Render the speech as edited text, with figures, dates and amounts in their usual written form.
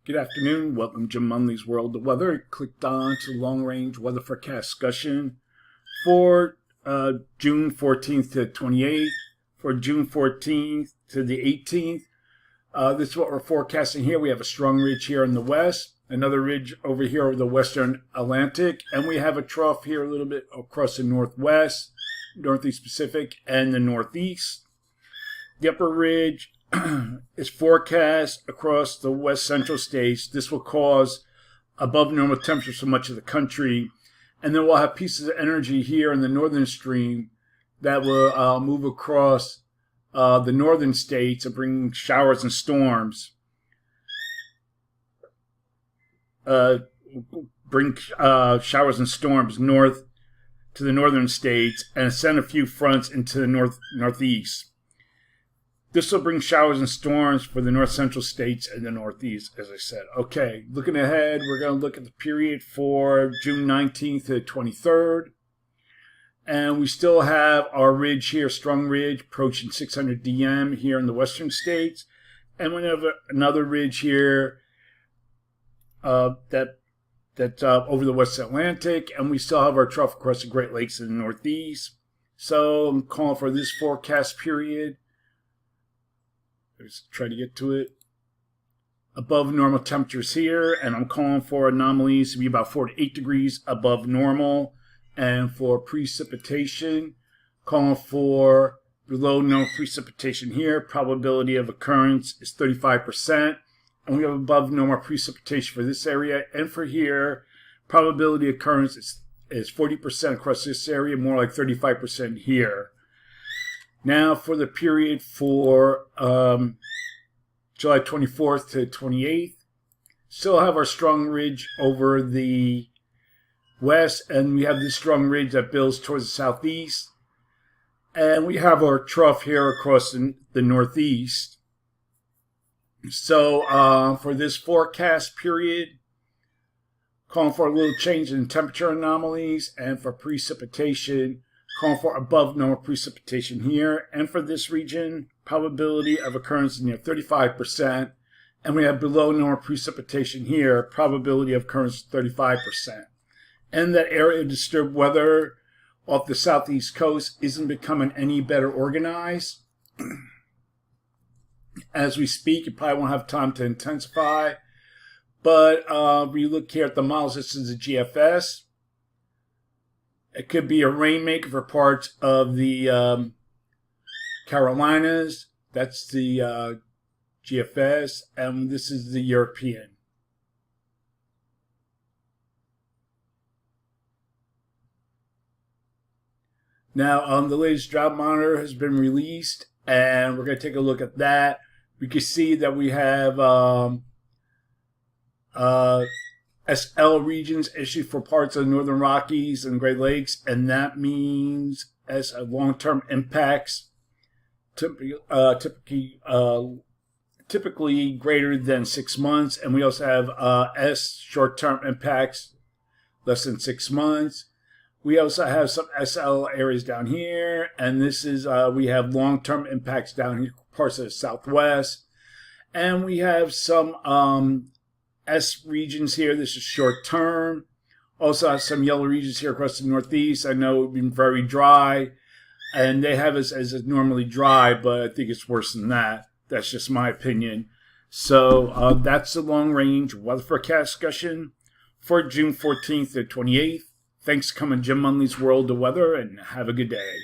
Good afternoon. Welcome to Jim Munley's World of Weather. Clicked on to the long-range weather forecast discussion for June 14th to 28th, for June 14th to the 18th. This is what we're forecasting here. We have a strong ridge here in the west, another ridge over here over the western Atlantic, and we have a trough here a little bit across the northwest, northeast Pacific, and the northeast. The upper ridge is forecast across the west central states. This will cause above normal temperatures for much of the country. And then we'll have pieces of energy here in the northern stream that will move across the northern states and bring showers and storms. Bring showers and storms north to the northern states and send a few fronts into the northeast. This will bring showers and storms for the north central states and the northeast, as I said. Okay, looking ahead, we're going to look at the period for June 19th to 23rd. And we still have our ridge here, strong ridge, approaching 600 dm here in the western states. And we have another ridge here that's over the West Atlantic. And we still have our trough across the Great Lakes in the northeast. So I'm calling for this forecast period. Let's try to get to it. Above normal temperatures here, and I'm calling for anomalies to be about 4 to 8 degrees above normal. And for precipitation, calling for below normal precipitation here. Probability of occurrence is 35%. And we have above normal precipitation for this area. And for here, probability of occurrence is 40% across this area, more like 35% here. Now for the period for July 24th to 28th, still have our strong ridge over the west, and we have this strong ridge that builds towards the southeast, and we have our trough here across the northeast. So for this forecast period, calling for a little change in temperature anomalies, and for precipitation, calling for above normal precipitation here. And for this region, probability of occurrence near 35%. And we have below normal precipitation here, probability of occurrence 35%. And that area of disturbed weather off the southeast coast isn't becoming any better organized. As we speak, you probably won't have time to intensify. But we look here at the models. This is the GFS. It could be a rainmaker for parts of the Carolinas. That's the GFS. And this is the European. Now, the latest drought monitor has been released, and we're going to take a look at that. We can see that we have SL regions issued for parts of the Northern Rockies and Great Lakes, and that means as long-term impacts, typically greater than 6 months, and we also have S short-term impacts less than 6 months. We also have some SL areas down here, and this is we have long-term impacts down here, parts of the Southwest, and we have some S regions here. This is short term. Also have some yellow regions here across the Northeast. I know it's been very dry, and they have us as normally dry, but I think it's worse than that. That's just my opinion. So that's the long range weather forecast discussion for June 14th to 28th. Thanks for coming to Jim Munley's World of Weather, and have a good day.